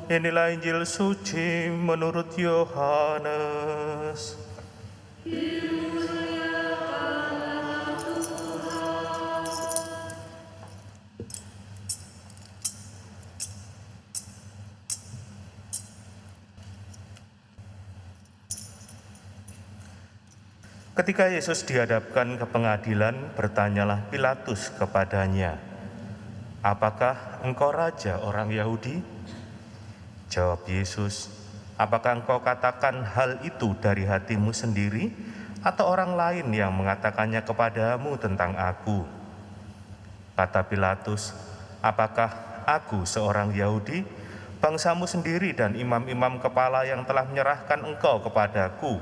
Inilah Injil suci menurut Yohanes. Ketika Yesus dihadapkan ke pengadilan, bertanyalah Pilatus kepadanya, "Apakah engkau raja orang Yahudi?" Jawab Yesus, "Apakah engkau katakan hal itu dari hatimu sendiri, atau orang lain yang mengatakannya kepadamu tentang aku?" Kata Pilatus, "Apakah aku seorang Yahudi? Bangsamu sendiri dan imam-imam kepala yang telah menyerahkan engkau kepadaku.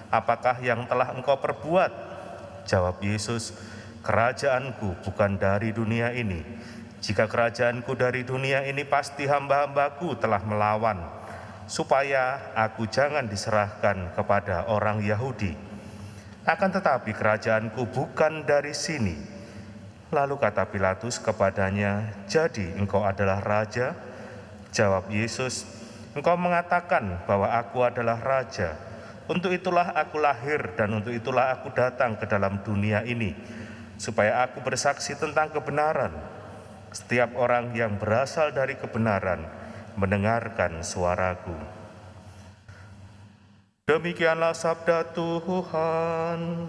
Apakah yang telah engkau perbuat?" Jawab Yesus, "Kerajaanku bukan dari dunia ini. Jika kerajaanku dari dunia ini, pasti hamba-hambaku telah melawan, supaya aku jangan diserahkan kepada orang Yahudi. Akan tetapi kerajaanku bukan dari sini." Lalu kata Pilatus kepadanya, "Jadi engkau adalah raja?" Jawab Yesus, "Engkau mengatakan bahwa aku adalah raja. Untuk itulah aku lahir dan untuk itulah aku datang ke dalam dunia ini, supaya aku bersaksi tentang kebenaran. Setiap orang yang berasal dari kebenaran mendengarkan suaraku." Demikianlah sabda Tuhan.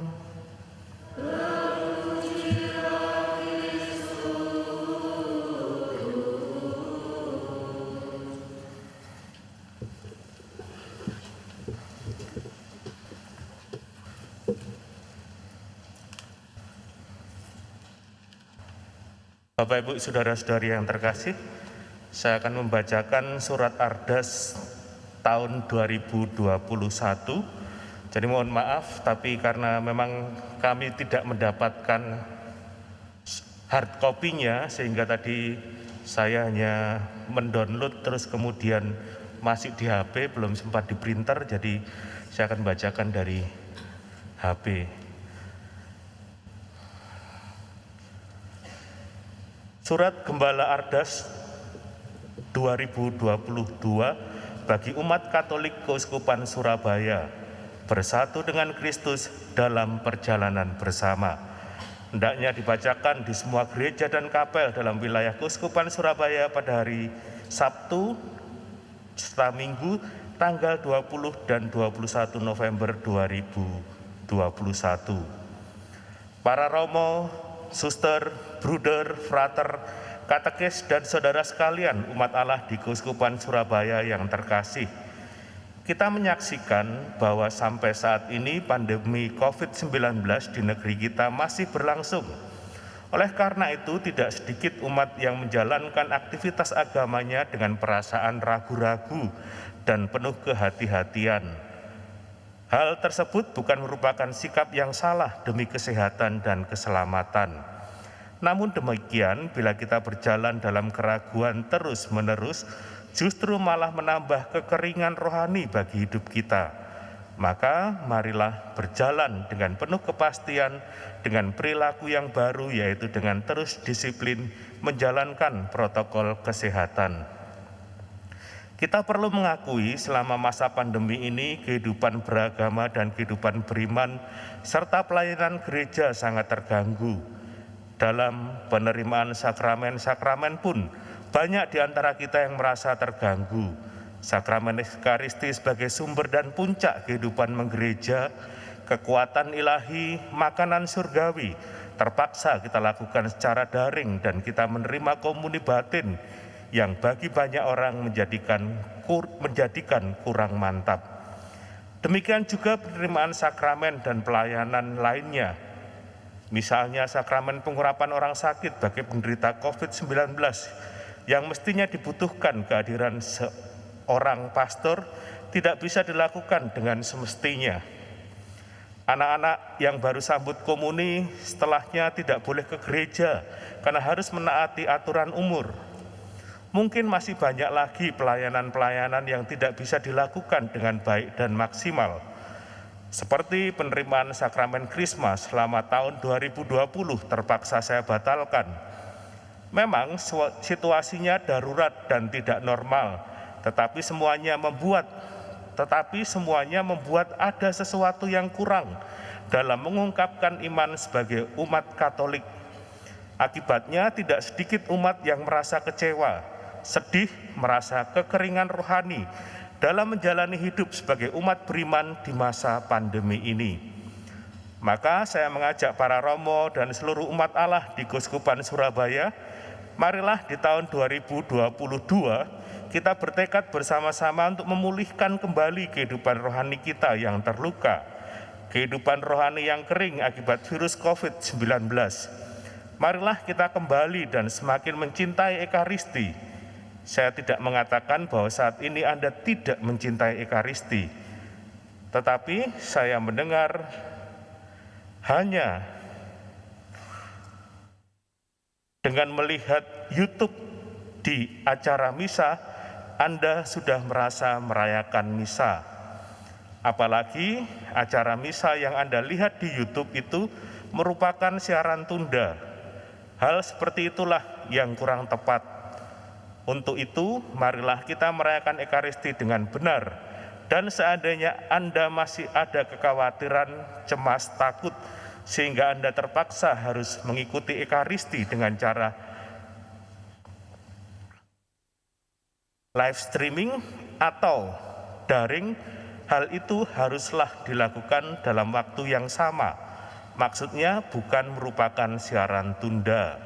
Bapak, Ibu, Saudara-saudari yang terkasih, saya akan membacakan surat Ardas tahun 2021. Jadi mohon maaf, tapi karena memang kami tidak mendapatkan hard copy-nya, sehingga tadi saya hanya mendownload terus kemudian masih di HP, belum sempat di printer, jadi saya akan bacakan dari HP. Surat Gembala Ardas 2022 bagi umat Katolik Keuskupan Surabaya, bersatu dengan Kristus dalam perjalanan bersama. Hendaknya dibacakan di semua gereja dan kapel dalam wilayah Keuskupan Surabaya pada hari Sabtu serta Minggu tanggal 20 dan 21 November 2021. Para romo, suster, bruder, frater, katekis, dan saudara sekalian umat Allah di Keuskupan Surabaya yang terkasih, kita menyaksikan bahwa sampai saat ini pandemi COVID-19 di negeri kita masih berlangsung. Oleh karena itu, tidak sedikit umat yang menjalankan aktivitas agamanya dengan perasaan ragu-ragu dan penuh kehati-hatian. Hal tersebut bukan merupakan sikap yang salah demi kesehatan dan keselamatan. Namun demikian, bila kita berjalan dalam keraguan terus-menerus, justru malah menambah kekeringan rohani bagi hidup kita. Maka marilah berjalan dengan penuh kepastian, dengan perilaku yang baru, yaitu dengan terus disiplin menjalankan protokol kesehatan. Kita perlu mengakui selama masa pandemi ini kehidupan beragama dan kehidupan beriman serta pelayanan gereja sangat terganggu. Dalam penerimaan sakramen-sakramen pun banyak di antara kita yang merasa terganggu. Sakramen Ekaristi sebagai sumber dan puncak kehidupan menggereja, kekuatan ilahi, makanan surgawi terpaksa kita lakukan secara daring, dan kita menerima komuni batin yang bagi banyak orang menjadikan kurang mantap. Demikian juga penerimaan sakramen dan pelayanan lainnya. Misalnya sakramen pengurapan orang sakit bagi penderita COVID-19 yang mestinya dibutuhkan kehadiran seorang pastor tidak bisa dilakukan dengan semestinya. Anak-anak yang baru sambut komuni setelahnya tidak boleh ke gereja karena harus menaati aturan umur. Mungkin masih banyak lagi pelayanan-pelayanan yang tidak bisa dilakukan dengan baik dan maksimal. Seperti penerimaan sakramen Krisma selama tahun 2020 terpaksa saya batalkan. Memang situasinya darurat dan tidak normal, tetapi semuanya membuat ada sesuatu yang kurang dalam mengungkapkan iman sebagai umat Katolik. Akibatnya tidak sedikit umat yang merasa kecewa, sedih, merasa kekeringan rohani dalam menjalani hidup sebagai umat beriman di masa pandemi ini. Maka saya mengajak para romo dan seluruh umat Allah di Keuskupan Surabaya, marilah di tahun 2022 kita bertekad bersama-sama untuk memulihkan kembali kehidupan rohani kita yang terluka, kehidupan rohani yang kering akibat virus COVID-19. Marilah kita kembali dan semakin mencintai Ekaristi. Saya tidak mengatakan bahwa saat ini Anda tidak mencintai Ekaristi, tetapi saya mendengar hanya dengan melihat YouTube di acara misa, Anda sudah merasa merayakan misa. Apalagi acara misa yang Anda lihat di YouTube itu merupakan siaran tunda. Hal seperti itulah yang kurang tepat. Untuk itu, marilah kita merayakan Ekaristi dengan benar. Dan seandainya Anda masih ada kekhawatiran, cemas, takut, sehingga Anda terpaksa harus mengikuti Ekaristi dengan cara live streaming atau daring, hal itu haruslah dilakukan dalam waktu yang sama. Maksudnya bukan merupakan siaran tunda.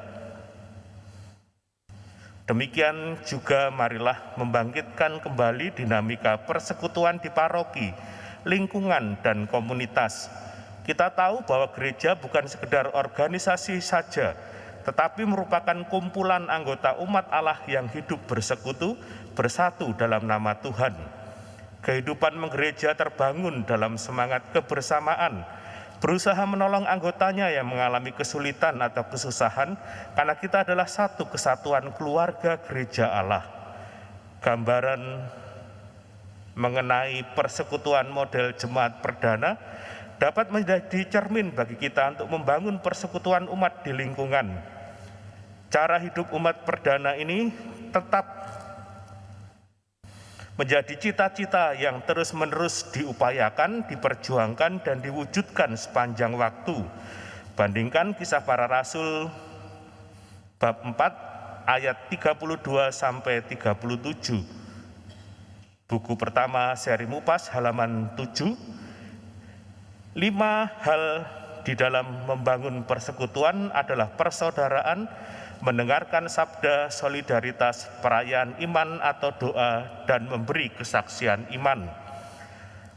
Demikian juga marilah membangkitkan kembali dinamika persekutuan di paroki, lingkungan, dan komunitas. Kita tahu bahwa gereja bukan sekedar organisasi saja, tetapi merupakan kumpulan anggota umat Allah yang hidup bersekutu, bersatu dalam nama Tuhan. Kehidupan menggereja terbangun dalam semangat kebersamaan, berusaha menolong anggotanya yang mengalami kesulitan atau kesusahan, karena kita adalah satu kesatuan keluarga gereja Allah. Gambaran mengenai persekutuan model jemaat perdana dapat menjadi cermin bagi kita untuk membangun persekutuan umat di lingkungan. Cara hidup umat perdana ini tetap menjadi cita-cita yang terus-menerus diupayakan, diperjuangkan, dan diwujudkan sepanjang waktu. Bandingkan Kisah Para Rasul bab 4 ayat 32 sampai 37. Buku pertama seri Mupas halaman 7. 5 hal di dalam membangun persekutuan adalah persaudaraan, mendengarkan sabda, solidaritas, perayaan iman atau doa, dan memberi kesaksian iman.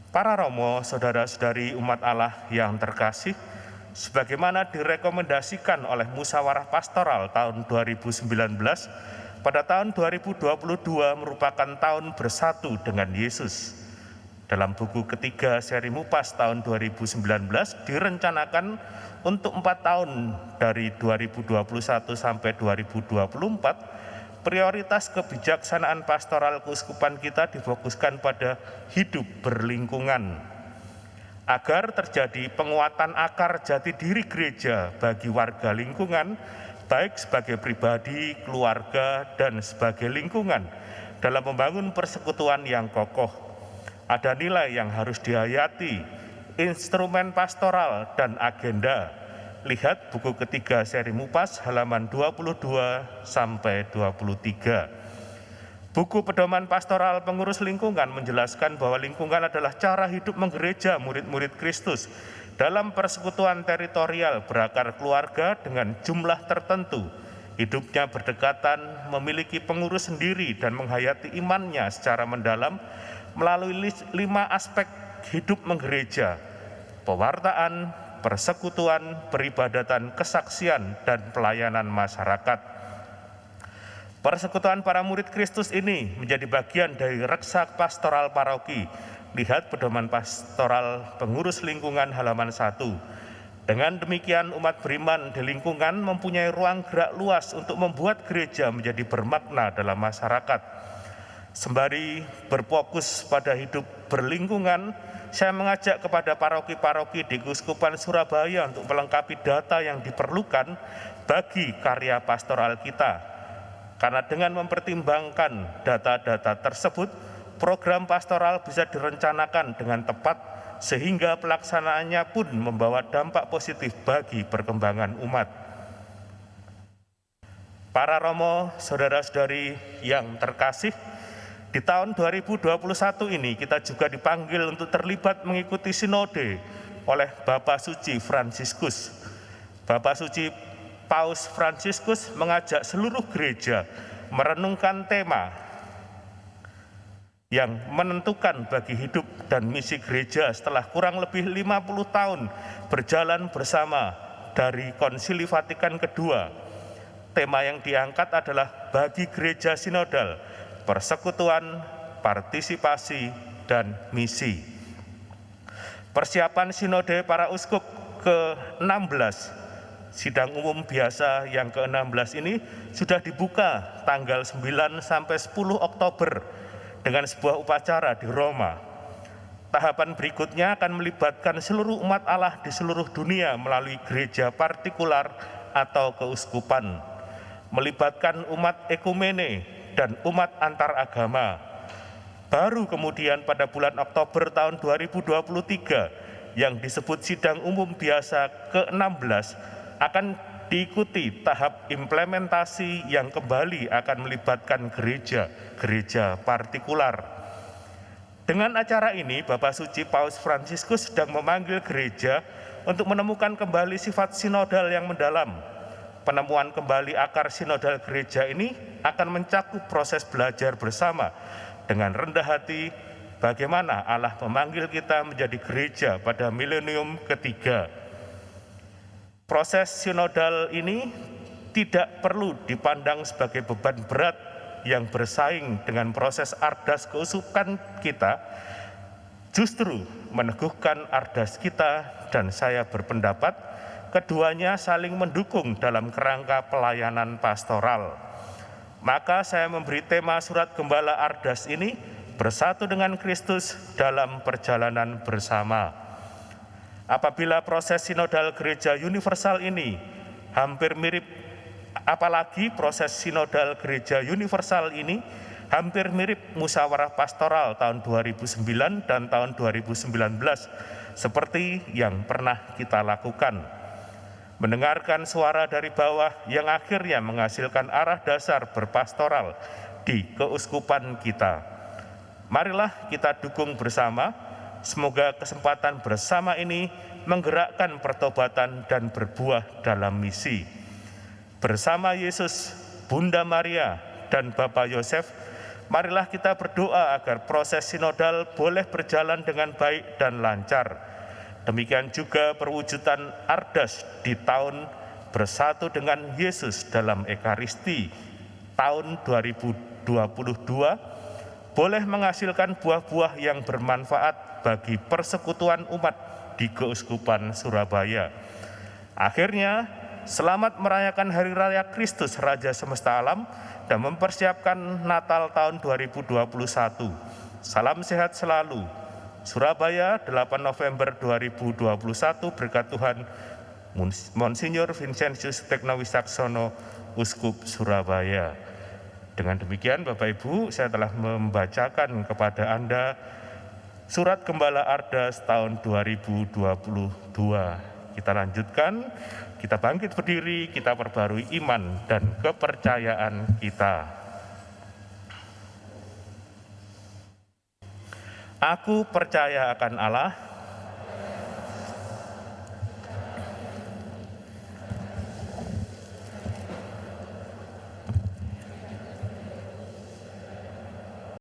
Para romo, saudara-saudari umat Allah yang terkasih, sebagaimana direkomendasikan oleh Musyawarah Pastoral tahun 2019, pada tahun 2022 merupakan tahun bersatu dengan Yesus. Dalam buku ketiga seri Mupas tahun 2019 direncanakan untuk 4 tahun dari 2021 sampai 2024, prioritas kebijaksanaan pastoral keuskupan kita difokuskan pada hidup berlingkungan, agar terjadi penguatan akar jati diri gereja bagi warga lingkungan, baik sebagai pribadi, keluarga, dan sebagai lingkungan dalam membangun persekutuan yang kokoh. Ada nilai yang harus dihayati, instrumen pastoral, dan agenda. Lihat buku ketiga seri Mupas halaman 22 sampai 23. Buku Pedoman Pastoral Pengurus Lingkungan menjelaskan bahwa lingkungan adalah cara hidup menggereja murid-murid Kristus dalam persekutuan teritorial berakar keluarga dengan jumlah tertentu. Hidupnya berdekatan, memiliki pengurus sendiri, dan menghayati imannya secara mendalam melalui 5 aspek hidup menggereja: pewartaan, persekutuan, peribadatan, kesaksian, dan pelayanan masyarakat. Persekutuan para murid Kristus ini menjadi bagian dari reksa pastoral paroki. Lihat Pedoman Pastoral Pengurus Lingkungan halaman 1. Dengan demikian, umat beriman di lingkungan mempunyai ruang gerak luas untuk membuat gereja menjadi bermakna dalam masyarakat. Sembari berfokus pada hidup berlingkungan, saya mengajak kepada paroki-paroki di Keuskupan Surabaya untuk melengkapi data yang diperlukan bagi karya pastoral kita. Karena dengan mempertimbangkan data-data tersebut, program pastoral bisa direncanakan dengan tepat sehingga pelaksanaannya pun membawa dampak positif bagi perkembangan umat. Para romo, saudara-saudari yang terkasih, di tahun 2021 ini kita juga dipanggil untuk terlibat mengikuti sinode oleh Bapak Suci Fransiskus. Bapak Suci Paus Fransiskus mengajak seluruh gereja merenungkan tema yang menentukan bagi hidup dan misi gereja setelah kurang lebih 50 tahun berjalan bersama dari Konsili Vatikan II. Tema yang diangkat adalah bagi gereja sinodal, persekutuan, partisipasi, dan misi. Persiapan sinode para uskup ke-16 Sidang umum biasa yang ke-16 ini sudah dibuka tanggal 9 sampai 10 Oktober dengan sebuah upacara di Roma. Tahapan berikutnya akan melibatkan seluruh umat Allah di seluruh dunia melalui gereja partikular atau keuskupan, melibatkan umat ekumene dan umat antar agama. Baru kemudian pada bulan Oktober tahun 2023 yang disebut sidang umum biasa ke-16 akan diikuti tahap implementasi yang kembali akan melibatkan gereja partikular. Dengan acara ini, Bapak Suci Paus Fransiskus sedang memanggil gereja untuk menemukan kembali sifat sinodal yang mendalam. Penemuan kembali akar sinodal gereja ini akan mencakup proses belajar bersama dengan rendah hati bagaimana Allah memanggil kita menjadi gereja pada milenium ketiga. Proses sinodal ini tidak perlu dipandang sebagai beban berat yang bersaing dengan proses ardas keuskupan kita, justru meneguhkan ardas kita, dan saya berpendapat keduanya saling mendukung dalam kerangka pelayanan pastoral. Maka saya memberi tema surat Gembala Ardas ini, bersatu dengan Kristus dalam perjalanan bersama. Apabila proses sinodal gereja universal ini hampir mirip, apalagi proses sinodal gereja universal ini hampir mirip musyawarah pastoral tahun 2009 dan tahun 2019 seperti yang pernah kita lakukan. Mendengarkan suara dari bawah yang akhirnya menghasilkan arah dasar berpastoral di keuskupan kita. Marilah kita dukung bersama. Semoga kesempatan bersama ini menggerakkan pertobatan dan berbuah dalam misi. Bersama Yesus, Bunda Maria, dan Bapak Yosef, marilah kita berdoa agar proses sinodal boleh berjalan dengan baik dan lancar. Demikian juga perwujudan Ardas di tahun bersatu dengan Yesus dalam Ekaristi tahun 2022 boleh menghasilkan buah-buah yang bermanfaat bagi persekutuan umat di Keuskupan Surabaya. Akhirnya, selamat merayakan Hari Raya Kristus Raja Semesta Alam dan mempersiapkan Natal tahun 2021. Salam sehat selalu. Surabaya, 8 November 2021, berkat Tuhan, Monsinyur Vincentius Teknowisaksono, Uskup Surabaya. Dengan demikian, Bapak Ibu, saya telah membacakan kepada Anda Surat Gembala Ardas tahun 2022. Kita lanjutkan, kita bangkit berdiri, kita perbarui iman dan kepercayaan kita. Aku percaya akan Allah,